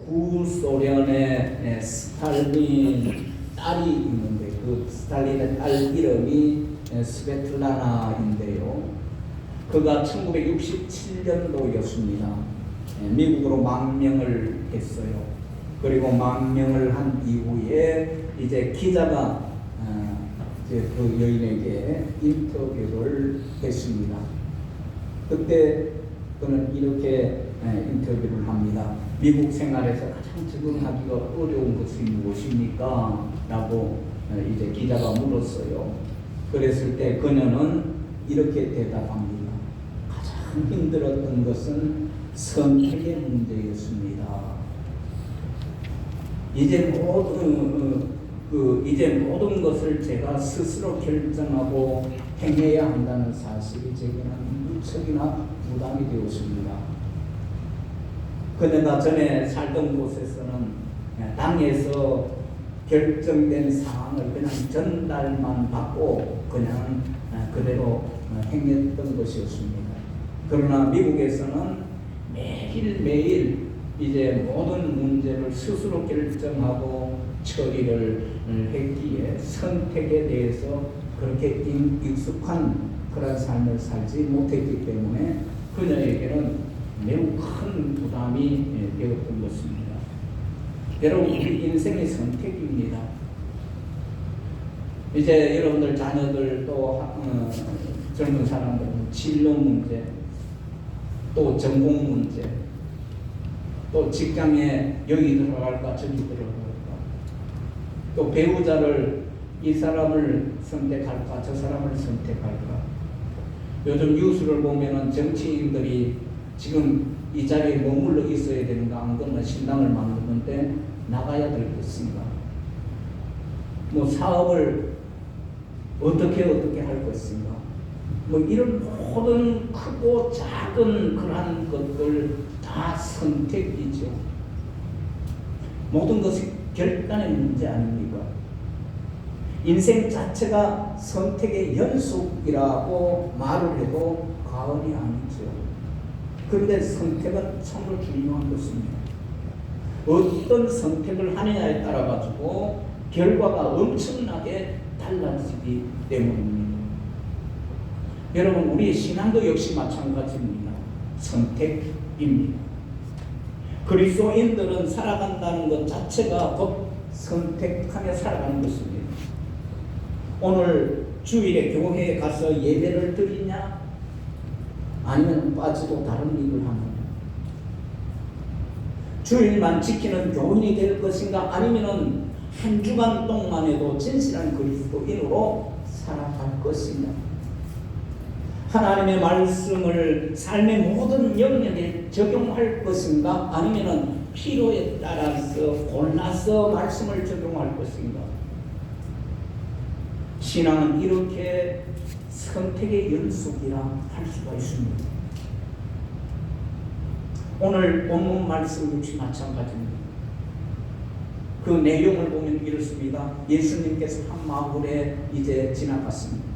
구소련의 스탈린 딸이 있는데 그 스탈린의 딸 이름이 스베틀라나인데요. 그가 1967년도였습니다. 미국으로 망명을 했어요. 그리고 망명을 한 이후에 이제 기자가 이제 그 여인에게 인터뷰를 했습니다. 그때 그는 이렇게 인터뷰를 합니다. 미국 생활에서 가장 적응하기가 어려운 것이 무엇입니까? 라고 이제 기자가 물었어요. 그랬을 때 그녀는 이렇게 대답합니다. 가장 힘들었던 것은 선택의 문제였습니다. 이제 모든 것을 제가 스스로 결정하고 행해야 한다는 사실이 제게는 무척이나 부담이 되었습니다. 그녀가 전에 살던 곳에서는 당에서 결정된 사항을 그냥 전달만 받고 그냥 그대로 행했던 것이었습니다. 그러나 미국에서는 매일매일 이제 모든 문제를 스스로 결정하고 처리를 했기에 선택에 대해서 그렇게 익숙한 그런 삶을 살지 못했기 때문에 그녀에게는 매우 큰 부담이 되었던 것입니다. 여러분, 우리 인생의 선택입니다. 이제 여러분들 자녀들 또 젊은 사람들은 진로 문제, 또 전공 문제, 또 직장에 여기 들어갈까 저기 들어갈까, 또 배우자를 이 사람을 선택할까 저 사람을 선택할까. 요즘 뉴스를 보면은 정치인들이 지금 이 자리에 머물러 있어야 되는가, 안 그러면 신당을 만드는데 나가야 될 것인가, 뭐 사업을 어떻게 할 것인가, 뭐 이런 모든 크고 작은 그러한 것들 다 선택이죠. 모든 것이 결단의 문제 아닙니까? 인생 자체가 선택의 연속이라고 말을 해도 과언이 아니죠. 그런데 선택은 참으로 중요한 것입니다. 어떤 선택을 하느냐에 따라 가지고 결과가 엄청나게 달라지기 때문입니다. 여러분, 우리의 신앙도 역시 마찬가지입니다. 선택입니다. 그리스도인들은 살아간다는 것 자체가 곧 선택하며 살아가는 것입니다. 오늘 주일에 교회에 가서 예배를 드리냐, 아니면 빠지고 다른 일을 하느냐, 주일만 지키는 교인이 될 것인가, 아니면 한 주간 동안에도 진실한 그리스도인으로 살아갈 것인가, 하나님의 말씀을 삶의 모든 영역에 적용할 것인가, 아니면 필요에 따라서 골라서 말씀을 적용할 것인가. 신앙은 이렇게 선택의 연속이라 할 수가 있습니다. 오늘 본문 말씀 역시 마찬가지입니다. 그 내용을 보면 이렇습니다. 예수님께서 한 마을에 이제 지나갔습니다.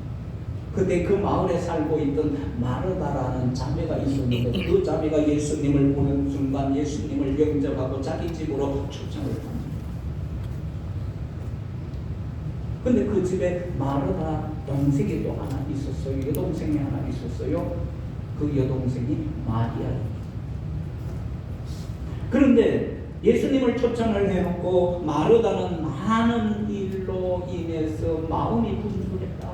그때 그 마을에 살고 있던 마르다라는 자매가 있었는데 그 자매가 예수님을 보는 순간 예수님을 영접하고 자기 집으로 초청을 합니다. 근데 그 집에 마르다 동생이 또 하나 있었어요. 여동생이 하나 있었어요. 그 여동생이 마리아입니다. 그런데 예수님을 초청을 해놓고 마르다는 많은 일로 인해서 마음이 분주했다.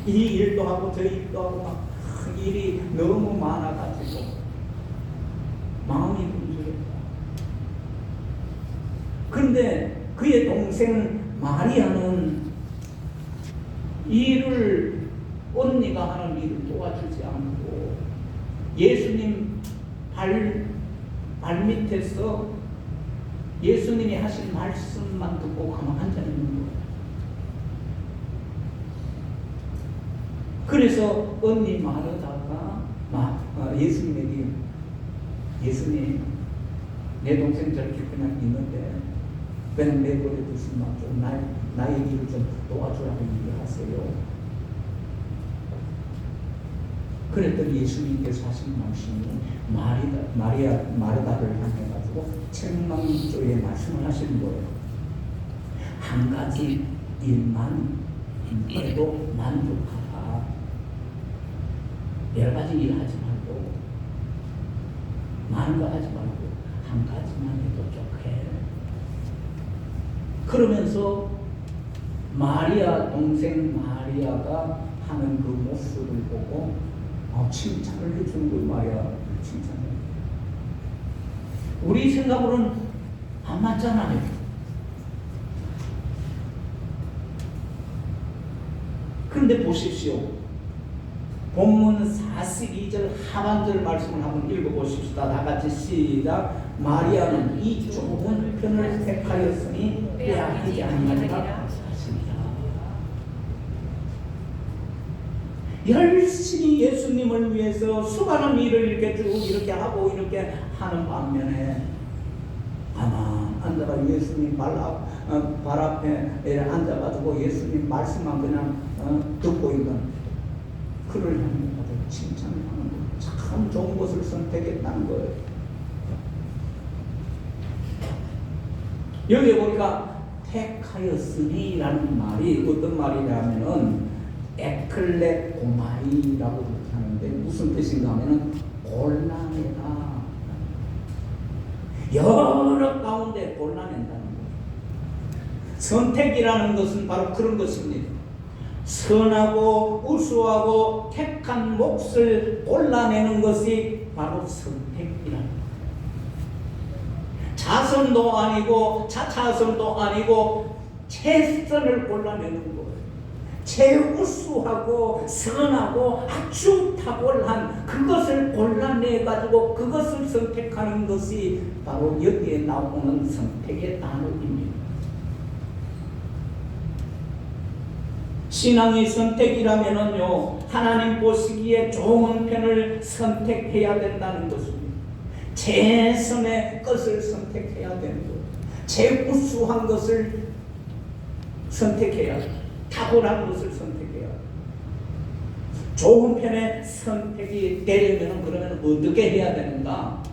이 일도 하고 저 일도 하고 막 일이 너무 많아가지고 마음이 분주했다. 그런데 그의 동생 마리아는 일을, 언니가 하는 일을 도와주지 않고 예수님 발밑에서 예수님이 하신 말씀만 듣고 가만 앉아 있는 거예요. 그래서 언니 마르다가 예수님에게, 예수님, 내 동생 저렇게 그냥 있는데 그냥 내버려 두시면 좀 나의 일을 좀 도와주라고 얘기하세요. 그랬더니 예수님께서 하신 말씀이 마르다를 향해 가지고 책망조의 말씀을 하시는 거예요. 한 가지 일만 해도 만족하라. 여러 가지 일 하지 말고, 많은 거 하지 말고 한 가지만 해도 좋게. 그러면서 마리아 동생 마리아가 하는 그 모습을 보고 칭찬을 해주는 거예요. 마리아를 칭찬해요. 우리 생각으로는 안 맞잖아요. 그런데 보십시오. 본문 42절 하반절 말씀을 한번 읽어보십시다. 다 같이 시작. 마리아는 이 좁은 편을 택하였으니 빼앗기지 아니하리라 하십니다. 열심히 예수님을 위해서 수많은 일을 이렇게 쭉 이렇게 하고 이렇게 하는 반면에 아마 앉아가 예수님 발 앞에 앉아가지고 예수님 말씀만 그냥 듣고 있는 그를 향해 칭찬하는 거예요. 참 좋은 것을 선택했다는 거예요. 여기 보니까 택하였으니라는 말이 어떤 말이냐면은 에클레고마이라고 그렇게 하는데 무슨 뜻인가 하면은 골라내다. 여러 가운데 골라낸다는 거예요. 선택이라는 것은 바로 그런 것입니다. 선하고 우수하고 택한 몫을 골라내는 것이 바로 선택이라는 거예요. 자선도 아니고 자차선도 아니고 최선을 골라내는 거예요. 최우수하고 선하고 아주 탁월한 그것을 골라내가지고 그것을 선택하는 것이 바로 여기에 나오는 선택의 단어입니다. 신앙의 선택이라면요, 하나님 보시기에 좋은 편을 선택해야 된다는 것입니다. 최선의 것을 선택해야 되는 것, 최우수한 것을 선택해야 합니다. 탁월한 것을 선택해야 합니다. 좋은 편의 선택이 되려면 그러면 어떻게 해야 되는가?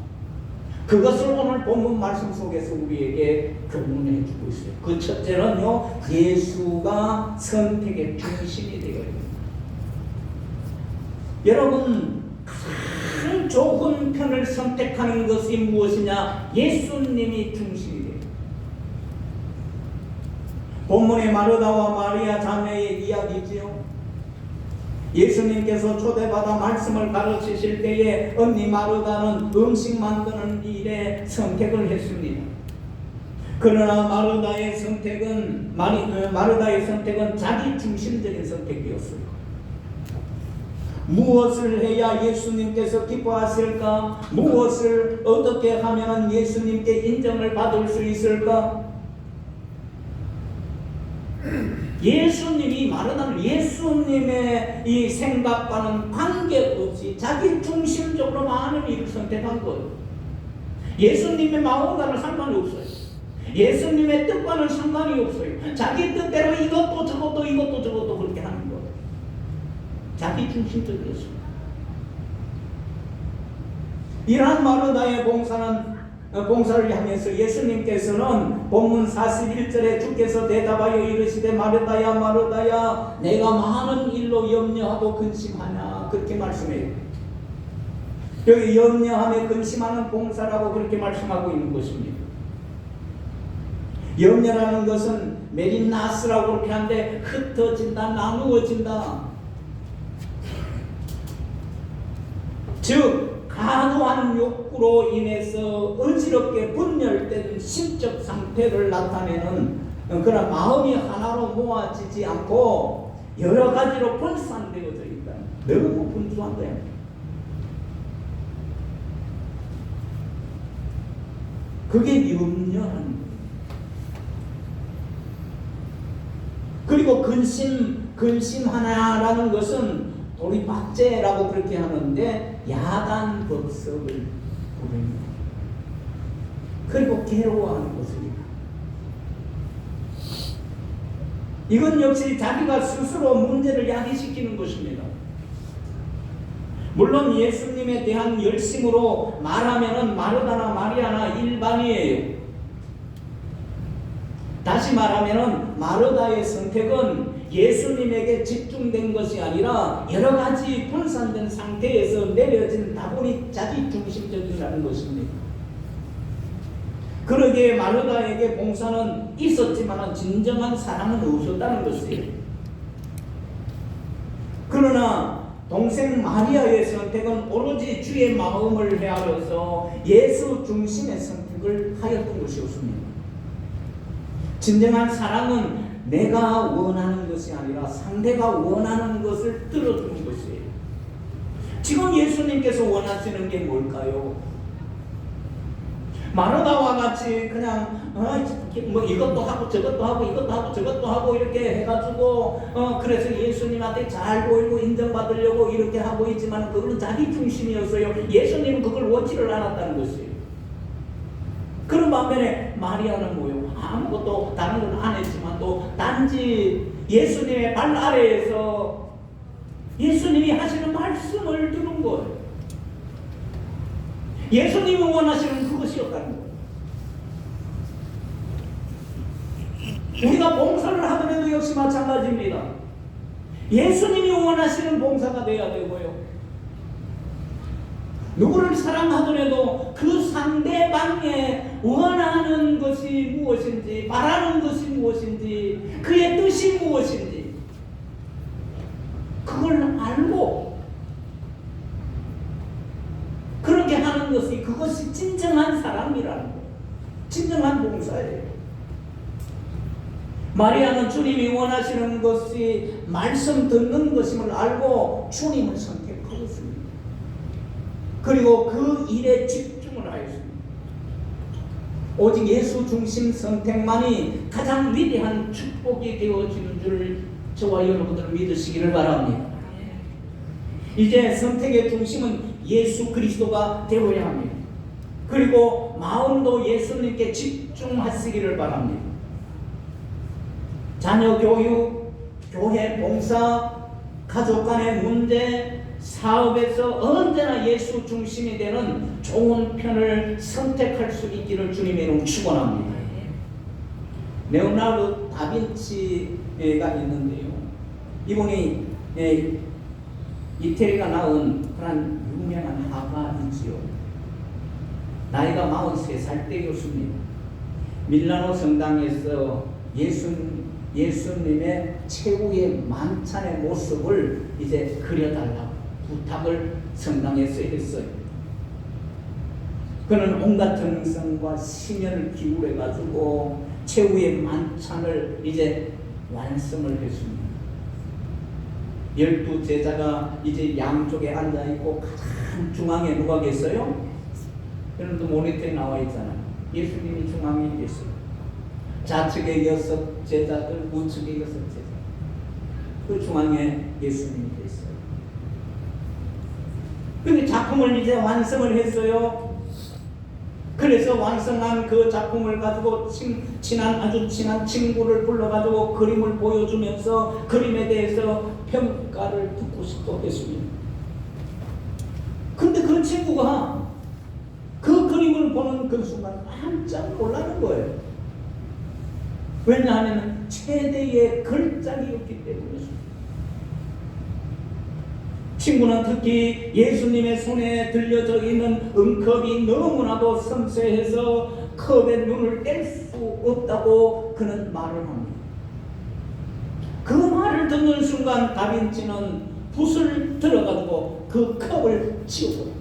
그것을 오늘 본문 말씀 속에서 우리에게 교훈해 주고 있어요. 그 첫째는요, 예수가 선택의 중심이 되어야 됩니다. 여러분, 가장 좋은 편을 선택하는 것이 무엇이냐? 예수님이 중심이 돼요. 본문의 마르다와 마리아 자매의 이야기지요. 예수님께서 초대받아 말씀을 가르치실 때에 언니 마르다는 음식 만드는 일에 선택을 했습니다. 그러나 마르다의 선택은 자기 중심적인 선택이었어요. 무엇을 해야 예수님께서 기뻐하실까? 무엇을 어떻게 하면 예수님께 인정을 받을 수 있을까? 예수님이 마르다는 예수님의 이 생각과는 관계없이 자기 중심적으로 많은 일을 선택한 거예요. 예수님의 마음과는 상관이 없어요. 예수님의 뜻과는 상관이 없어요. 자기 뜻대로 이것도 저것도 그렇게 하는 거예요. 자기 중심적이었습니다. 이러한 마르다의 봉사를 향해서 예수님께서는 본문 41절에 주께서 대답하여 이르시되 마르다야 마르다야 내가 많은 일로 염려하고 근심하냐 그렇게 말씀해요. 여기 염려하며 근심하는 봉사라고 그렇게 말씀하고 있는 것입니다. 염려라는 것은 메린나스라고 그렇게 하는데 흩어진다, 나누어진다. 즉 과도한 욕구로 인해서 어지럽게 분열된 심적 상태를 나타내는 그런 마음이 하나로 모아지지 않고 여러 가지로 분산되어져 있다. 너무 분주한 거야. 그게 염려라는 거예요. 그리고 근심하나라는 것은 도리박제라고 그렇게 하는데 야단 법석을 부릅니다. 그리고 괴로워하는 것입니다. 이건 역시 자기가 스스로 문제를 야기시키는 것입니다. 물론 예수님에 대한 열심으로 말하면은 마르다나 마리아나 일반이에요. 다시 말하면은 마르다의 선택은 예수님에게 집중된 것이 아니라 여러 가지 분산된 상태에서 내려진 다분히 자기 중심적이라는 것입니다. 그러기에 마르다에게 봉사는 있었지만 진정한 사랑은 없었다는 것이에요. 그러나 동생 마리아의 선택은 오로지 주의 마음을 헤아려서 예수 중심의 선택을 하였던 것이었습니다. 진정한 사랑은 내가 원하는 것이 아니라 상대가 원하는 것을 들어주는 것이에요. 지금 예수님께서 원하시는 게 뭘까요? 마르다와 같이 그냥 뭐 이것도 하고 저것도 하고 이것도 하고 저것도 하고 이렇게 해가지고 그래서 예수님한테 잘 보이고 인정받으려고 이렇게 하고 있지만 그거는 자기 중심이었어요. 예수님은 그걸 원치를 않았다는 것이에요. 그런 반면에 마리아는 뭐요? 아무것도 다른 건 안 했지만 또 단지 예수님의 발 아래에서 예수님이 하시는 말씀을 들은 거예요. 예수님이 원하시는 그것이었다는 거예요. 우리가 봉사를 하더라도 역시 마찬가지입니다. 예수님이 원하시는 봉사가 되어야 되고요. 누구를 사랑하더라도 그 상대방의 원하는 것이 무엇인지, 바라는 것이 무엇인지, 그의 뜻이 무엇인지 그걸 알고 그렇게 하는 것이 그것이 진정한 사랑이라는 거예요. 진정한 봉사예요. 마리아는 주님이 원하시는 것이 말씀 듣는 것임을 알고 주님을 선택하였습니다. 그리고 그 일에 집중을 하였습니다. 오직 예수 중심 선택만이 가장 위대한 축복이 되어지는 줄 저와 여러분들 믿으시기를 바랍니다. 이제 선택의 중심은 예수 그리스도가 되어야 합니다. 그리고 마음도 예수님께 집중하시기를 바랍니다. 자녀 교육, 교회 봉사, 가족 간의 문제, 사업에서 언제나 예수 중심이 되는 좋은 편을 선택할 수 있기를 주님의 이름으로 축원합니다. 레오나르도 다빈치가 있는데요. 이분이 이태리가 낳은 그런 유명한 화가이지요. 나이가 43살 때였습니다. 밀라노 성당에서 예수님의 최후의 만찬의 모습을 이제 그려달라고 부탁을 성당에서 했어요. 그는 온갖 정성과 심혈을 기울여 가지고 최후의 만찬을 이제 완성을 했습니다. 12제자가 이제 양쪽에 앉아 있고 가장 중앙에 누가 계세요? 여러분도 모니터에 나와 있잖아요. 예수님이 중앙에 계세요. 좌측에 6 제자들, 우측에 6 제자. 그 중앙에 예수님이 계세요. 근데 작품을 이제 완성을 했어요. 그래서 완성한 그 작품을 가지고 아주 친한 친구를 불러가지고 그림을 보여주면서 그림에 대해서 평가를 듣고 싶어 했습니다. 근데 그 친구가 그 그림을 보는 그 순간 깜짝 놀라는 거예요. 왜냐하면 최대의 걸작이었기 때문이었습니다. 친구는 특히 예수님의 손에 들려져 있는 은컵이 너무나도 섬세해서 컵에 눈을 뗄 수 없다고 그는 말을 합니다. 그 말을 듣는 순간 다빈치는 붓을 들어가지고 그 컵을 치워버립니다.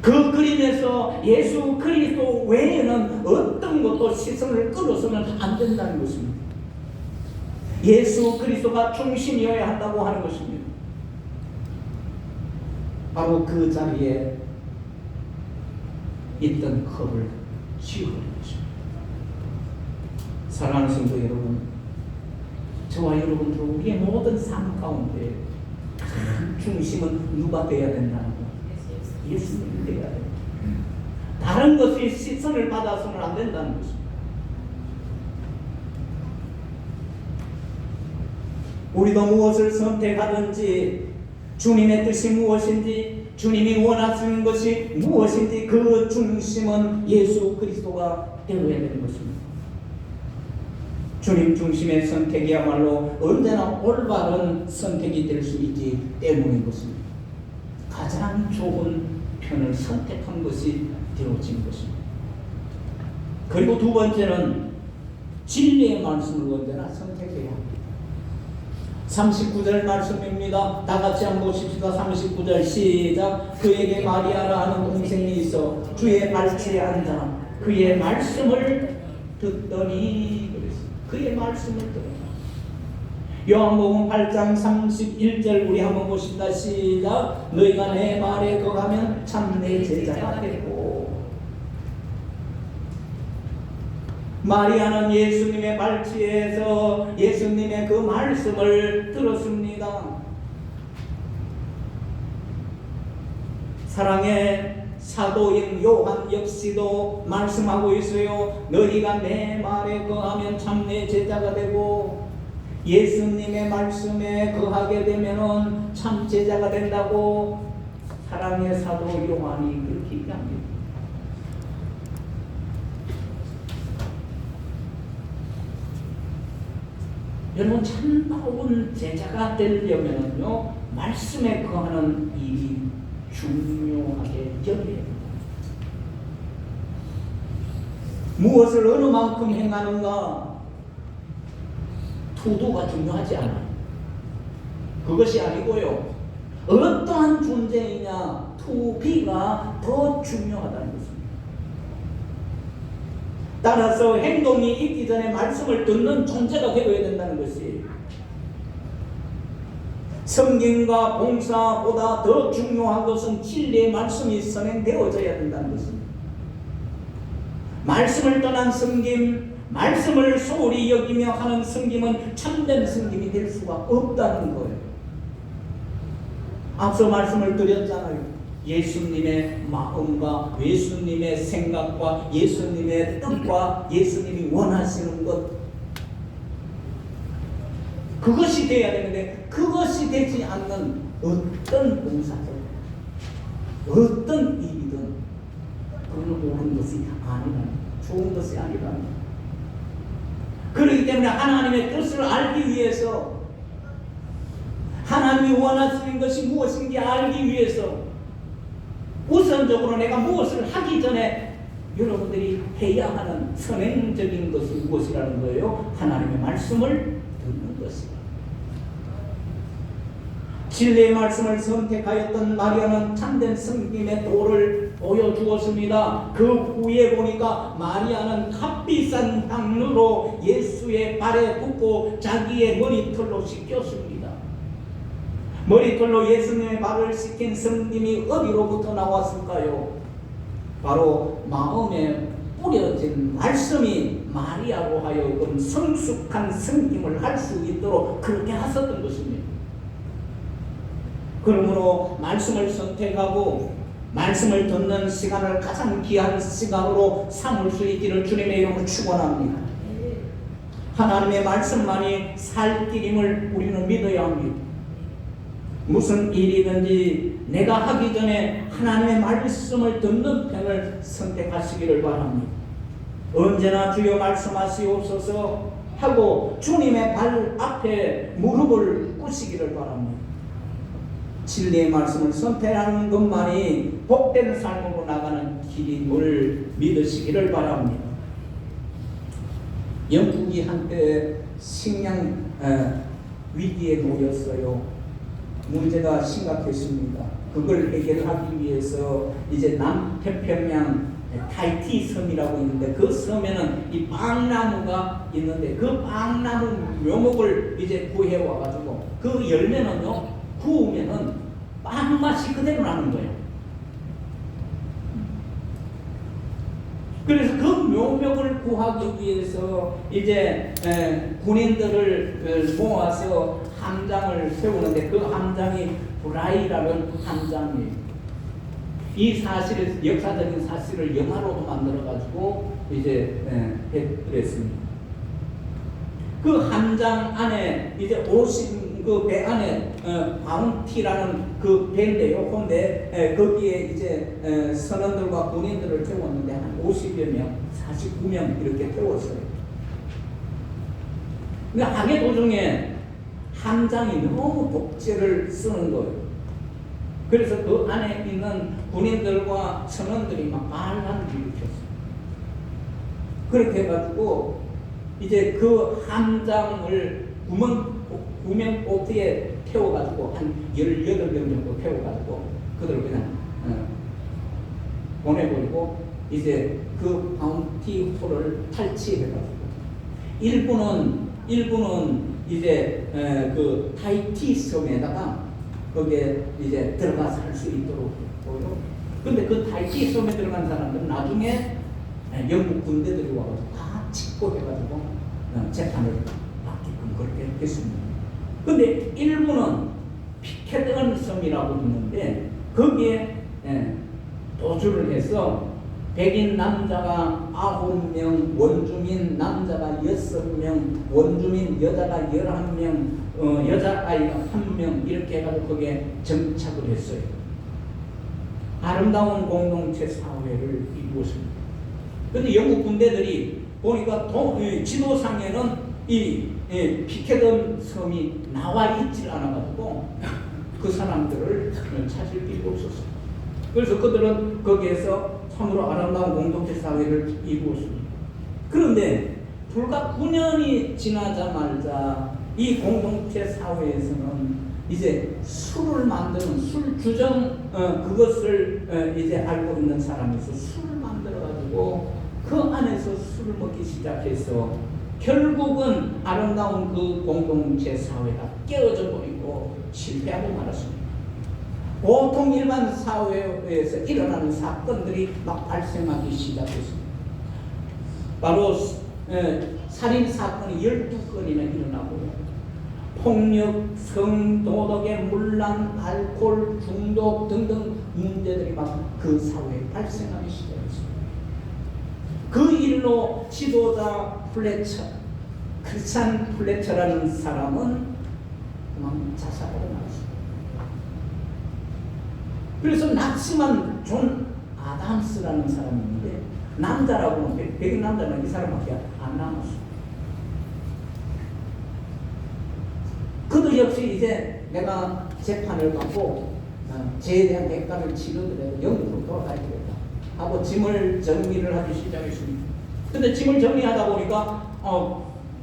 그 그림에서 예수 그리스도 외에는 어떤 것도 시선을 끌어서는 안 된다는 것입니다. 예수 그리스도가 중심이어야 한다고 하는 것입니다. 바로 그 자리에 있던 컵을 치워버린 것입니다. 사랑하는 성도 여러분, 저와 여러분들 우리의 모든 삶 가운데 중심은 누가 되어야 된다는 것? 예수님이 되어야 됩니다. 다른 것이 시선을 받아서는 안 된다는 것입니다. 우리도 무엇을 선택하든지 주님의 뜻이 무엇인지, 주님이 원하시는 것이 무엇인지 그 중심은 예수 그리스도가 되어야 되는 것입니다. 주님 중심의 선택이야말로 언제나 올바른 선택이 될 수 있기 때문인 것입니다. 가장 좋은 편을 선택한 것이 되어진 것입니다. 그리고 두 번째는 진리의 말씀을 언제나 선택해야 합니다. 39절 말씀입니다. 다 같이 한번 보십시다. 39절 시작. 그에게 마리아라 하는 동생이 있어 주의 발치에 앉아 그의 말씀을 듣더니 그의 말씀을 듣더니. 요한복음 8장 31절 우리 한번 보십시다. 시작. 너희가 내 말에 거하면 참 내 제자가 되고. 마리아는 예수님의 발치에서 예수님의 그 말씀을 들었습니다. 사랑의 사도인 요한 역시도 말씀하고 있어요. 너희가 내 말에 거하면 참 내 제자가 되고, 예수님의 말씀에 거하게 되면은 참 제자가 된다고 사랑의 사도 요한이 그렇게 얘기합니다. 여러분, 참다운 제자가 되려면요 말씀에 거하는 일이 중요하게 여겨야 됩니다. 무엇을 어느 만큼 행하는가 투도가 중요하지 않아요. 그것이 아니고요 어떠한 존재이냐 투비가 더 중요하다는 것입니다. 따라서 행동이 있기 전에 말씀을 듣는 존재가 되어야 된다는 것이, 성경과 봉사보다 더 중요한 것은 진리의 말씀이 선행되어져야 된다는 것입니다. 말씀을 떠난 섬김, 말씀을 소홀히 여기며 하는 섬김은 참된 섬김이 될 수가 없다는 거예요. 앞서 말씀을 드렸잖아요. 예수님의 마음과 예수님의 생각과 예수님의 뜻과 예수님이 원하시는 것, 그것이 되어야 되는데 그것이 되지 않는 어떤 봉사든 어떤 일이든 그건 옳은 것이 아니라 좋은 것이 아니라. 그렇기 때문에 하나님의 뜻을 알기 위해서, 하나님이 원하시는 것이 무엇인지 알기 위해서 우선적으로 내가 무엇을 하기 전에 여러분들이 해야 하는 선행적인 것이 무엇이라는 거예요? 하나님의 말씀을 듣는 것이다. 진리의 말씀을 선택하였던 마리아는 참된 섬김의 도를 보여주었습니다. 그 후에 보니까 마리아는 값비싼 향유로 예수의 발에 붓고 자기의 머리털로 씻겼습니다. 머리털로 예수님의 발을 씻긴 섬김이 어디로부터 나왔을까요? 바로 마음에 뿌려진 말씀이 마리아로 하여금 성숙한 섬김을 할 수 있도록 그렇게 하셨던 것입니다. 그러므로 말씀을 선택하고 말씀을 듣는 시간을 가장 귀한 시간으로 삼을 수 있기를 주님의 이름으로 축원합니다. 하나님의 말씀만이 살 길임을 우리는 믿어야 합니다. 무슨 일이든지 내가 하기 전에 하나님의 말씀을 듣는 편을 선택하시기를 바랍니다. 언제나 주여 말씀하시옵소서 하고 주님의 발 앞에 무릎을 꿇으시기를 바랍니다. 진리의 말씀을 선택하는 것만이 복된 삶으로 나가는 길임을 믿으시기를 바랍니다. 영국이 한때 식량 위기에 놓였어요. 문제가 심각했습니다. 그걸 해결하기 위해서 이제 남태평양 타이티 섬이라고 있는데 그 섬에는 이 빵나무가 있는데 그 빵나무 묘목을 이제 구해와 가지고 그 열매는요 구우면은 빵 맛이 그대로 나는 거예요. 그래서 그 묘목을 구하기 위해서 이제 군인들을 모아서 함장을 세우는데 그 함장이 브라이라는 함장이에요. 이 사실을, 역사적인 사실을 영화로도 만들어 가지고 이제 했습니다. 그 한 장 안에 이제 50 그 배 안에 바운티라는 그 배인데요. 근데 거기에 이제 선원들과 군인들을 태웠는데 한 50여 명, 49명 이렇게 태웠어요. 근데 하계 도중에 함장이 너무 독재를 쓰는 거예요. 그래서 그 안에 있는 군인들과 선원들이 막 반란을 일으켰어요. 그렇게 해가지고 이제 그 함장을 구명 보트에 태워가지고 한 18명 정도 태워가지고 그들을 그냥 보내버리고 이제 그 바운티 홀을 탈취해가지고 일부는 이제 그 타히티 섬에다가 거기에 이제 들어가서 할 수 있도록 했고요. 근데 그 타히티 섬에 들어간 사람들은 나중에 영국 군대들이 와가지고 다 집고해가지고 재판을 받게끔 그렇게 했습니다. 근데 일부는 피케던 섬이라고 있는데 거기에 도주를 해서 백인 남자가 9명, 원주민 남자가 6명, 원주민 여자가 11명, 여자아이가 1명 이렇게 해가지고 거기에 정착을 했어요. 아름다운 공동체 사회를 이루었습니다. 그런데 영국 군대들이 보니까 지도상에는 이 피케던 섬이 나와 있질 않아가지고 그 사람들을 찾을 필요가 없었어요. 그래서 그들은 거기에서 참으로 아름다운 공동체 사회를 이루었습니다. 그런데 불과 9년이 지나자마자 이 공동체 사회에서는 이제 술을 만드는 술 규정 그것을 이제 알고 있는 사람에서 술을 만들어가지고 그 안에서 술을 먹기 시작해서 결국은 아름다운 그 공동체 사회가 깨어져 버리고 실패하고 말았습니다. 보통 일반 사회에서 일어나는 사건들이 막 발생하기 시작했습니다. 바로 살인 사건이 12건이나 일어나고요. 폭력, 성도덕의 문란, 알코올 중독 등등 문제들이 막 그 사회에 발생하기 시작했습니다. 그 일로 지도자 플래처, 크리스찬 플래처라는 사람은 그만 자살하고 말았습니다. 그래서 낙심한 존 아담스라는 사람이 있는데 남자라고는 백인 남자는 이 사람밖에 안 남았어요. 그도 역시 이제 내가 재판을 받고 죄에 대한 대가를 치르더라도 영국으로 돌아가야 되겠다 하고 짐을 정리를 하기 시작했습니다. 근데 짐을 정리하다 보니까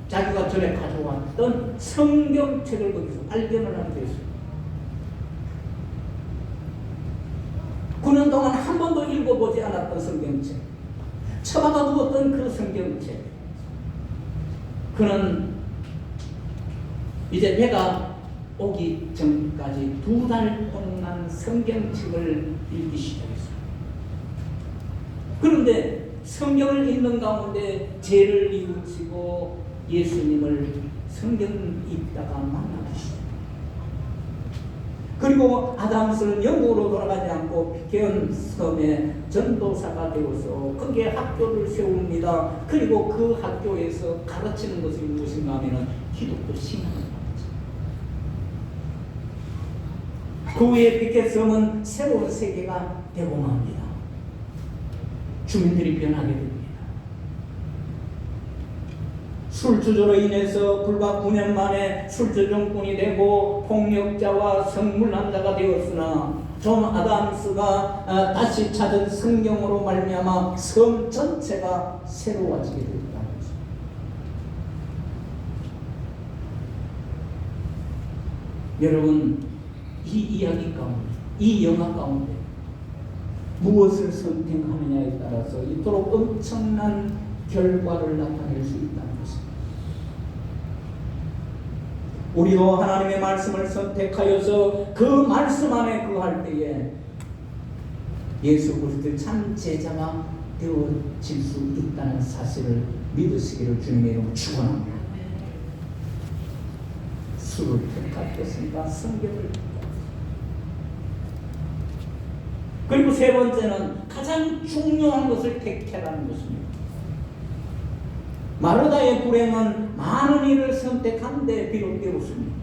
자기가 전에 가져왔던 성경책을 거기서 발견을 하게 됐어요. 9년 동안 한 번도 읽어보지 않았던 성경책, 처박아 두었던 그 성경책. 그는 이제 배가 오기 전까지 2달 동안 성경책을 읽기 시작했어요. 그런데 성경을 읽는 가운데 죄를 뉘우치고 예수님을 성경 읽다가 만나기 시작했어요. 그리고 아담스는 영국으로 돌아가지 않고 피케던 섬에 전도사가 되어서 거기에 학교를 세웁니다. 그리고 그 학교에서 가르치는 것이 무엇인가 하면 기독교 신앙을 가르쳐요. 그 후에 피케 섬은 새로운 세계가 되고맙니다. 주민들이 변하게 됩니다. 술주조로 인해서 불과 9년 만에 술주정꾼이 되고 폭력자와 성물난자가 되었으나 존 아담스가 다시 찾은 성경으로 말미암아 섬 전체가 새로워지게 되었다는 것입니다. 여러분, 이 이야기 가운데, 이 영화 가운데 무엇을 선택하느냐에 따라서 이토록 엄청난 결과를 나타낼 수 있다는 것입니다. 우리도 하나님의 말씀을 선택하여서 그 말씀 안에 거할 때에 예수 그리스도의 참 제자가 되어질 수 있다는 사실을 믿으시기를 주님의 이름으로 축원합니다. 술을 택하셨으니까 성경을 택하셨습니다. 그리고 세 번째는 가장 중요한 것을 택해라는 것입니다. 마르다의 불행은 많은 일을 선택한 데 비롯되었습니다.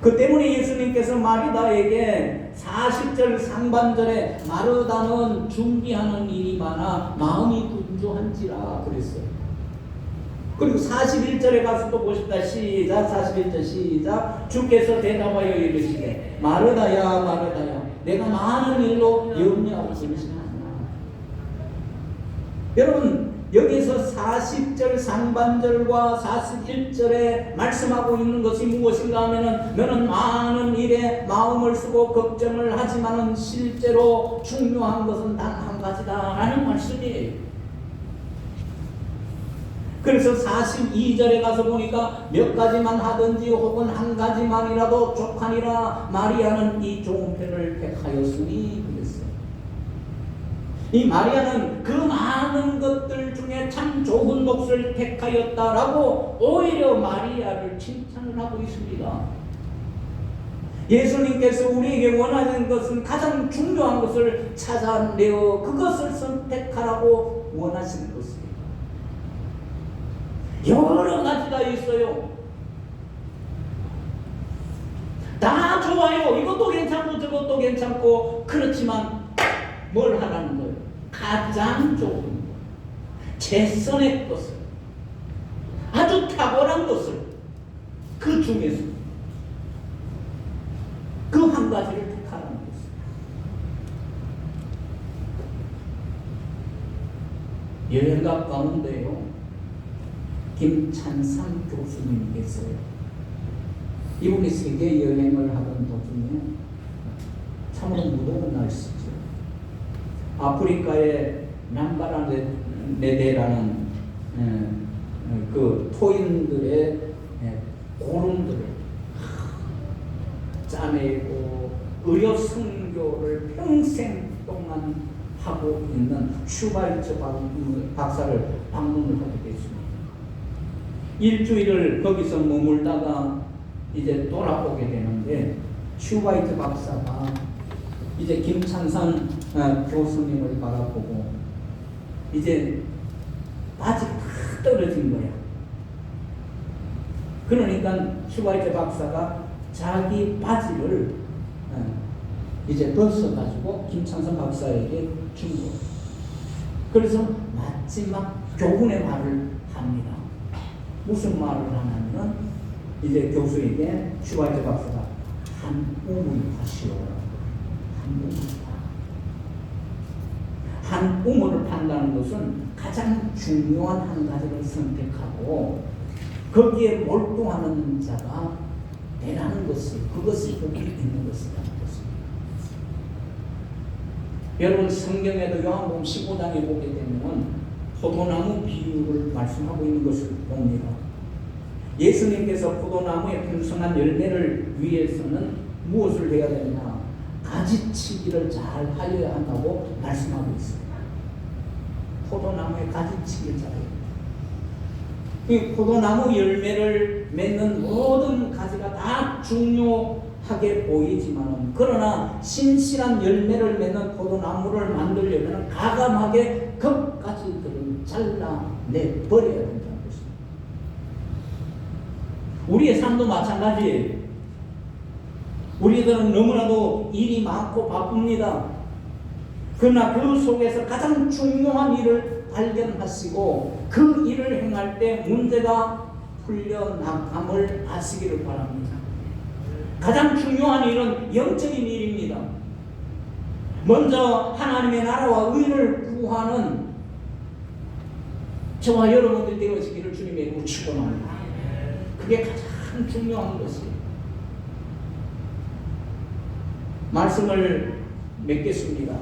그 때문에 예수님께서 마르다에게 40절 상반절에 마르다는 준비하는 일이 많아 마음이 분주한지라 그랬어요. 그리고 41절에 가서도 보십니다. 시작. 41절 시작. 주께서 대답하여 이르시되 마르다야 마르다야 내가 많은 일로 염려하고 있으나. 여러분 여기서 40절 상반절과 41절에 말씀하고 있는 것이 무엇인가 하면은 너는 많은 일에 마음을 쓰고 걱정을 하지만은 실제로 중요한 것은 단 한 가지다 라는 말씀이에요. 그래서 42절에 가서 보니까 몇 가지만 하든지 혹은 한 가지만이라도 족하니라 마리아는 이 좋은 편을 택하였으니 그랬어요. 이 마리아는 그 많은 것들 중에 참 좋은 몫을 택하였다라고 오히려 마리아를 칭찬을 하고 있습니다. 예수님께서 우리에게 원하는 것은 가장 중요한 것을 찾아내어 그것을 선택하라고 원하시는 것입니다. 여러 가지가 있어요. 다 좋아요. 이것도 괜찮고 저것도 괜찮고 그렇지만 뭘 하라는 거예요? 가장 좋은 것, 최선의 것을, 아주 탁월한 것을 그 중에서 그 한 가지를 택하라는 것입니다. 여행가 가운데요 김찬삼 교수님이 계세요. 이분이 세계 여행을 하던 도중에 참으로 무더운 날씨죠. 아프리카의 남바라네데라는 그 토인들의 고름들을 짜내고 의료 선교를 평생 동안 하고 있는 슈바이처 박사를 방문을 하게 됐습니다. 일주일을 거기서 머물다가 이제 돌아오게 되는데 슈바이처 박사가 이제 김찬산 교수님을 바라보고 이제 바지가 다 떨어진 거야. 그러니까 슈바이처 박사가 자기 바지를 이제 벗어가지고 김찬산 박사에게 준 거예요. 그래서 마지막 교훈의 말을 합니다. 무슨 말을 하냐면 이제 교수에게 슈바이처 박사가 한 꿈을 하시오. 한 꿈을 판다는 것은 가장 중요한 한 가지를 선택하고 거기에 몰두하는 자가 되라는 것을, 그것이 복이 있는 것이라는 것입니다. 여러분 성경에도 요한복음 15장에 보게 되면 포도나무 비유를 말씀하고 있는 것을 봅니다. 예수님께서 포도나무의 풍성한 열매를 위해서는 무엇을 해야 되느냐? 가지치기를 잘 하여야 한다고 말씀하고 있습니다. 포도나무의 가지치기를 잘 해야 합니다. 이 포도나무 열매를 맺는 모든 가지가 다 중요하게 보이지만 그러나 신실한 열매를 맺는 포도나무를 만들려면 가감하게 겉가지들을 잘라내버려야 된다는 것입니다. 우리의 삶도 마찬가지예요. 우리들은 너무나도 일이 많고 바쁩니다. 그러나 그 속에서 가장 중요한 일을 발견하시고 그 일을 행할 때 문제가 풀려나감을 아시기를 바랍니다. 가장 중요한 일은 영적인 일입니다. 먼저 하나님의 나라와 의를 구하는 저와 여러분들 되어지기를 주님의 축원합니다. 그게 가장 중요한 것이에요. 말씀을 맺겠습니다.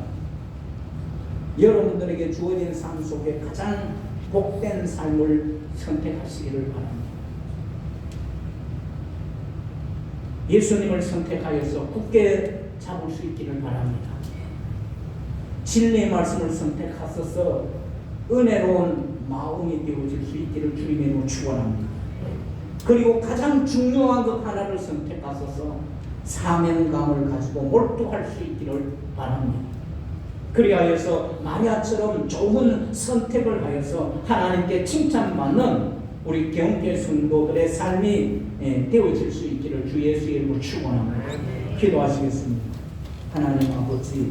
여러분들에게 주어진 삶 속에 가장 복된 삶을 선택하시기를 바랍니다. 예수님을 선택하여서 굳게 잡을 수 있기를 바랍니다. 진리의 말씀을 선택하셔서 은혜로운 마음이 되어질 수 있기를 주님의 축원합니다. 그리고 가장 중요한 것 하나를 선택하셔서 사명감을 가지고 몰두할 수 있기를 바랍니다. 그리하여서 마리아처럼 좋은 선택을 하여서 하나님께 칭찬받는 우리 경계 성도들의 삶이 되어질 수 있기를 주 예수의 이름으로 축원합니다. 기도하시겠습니다. 하나님 아버지,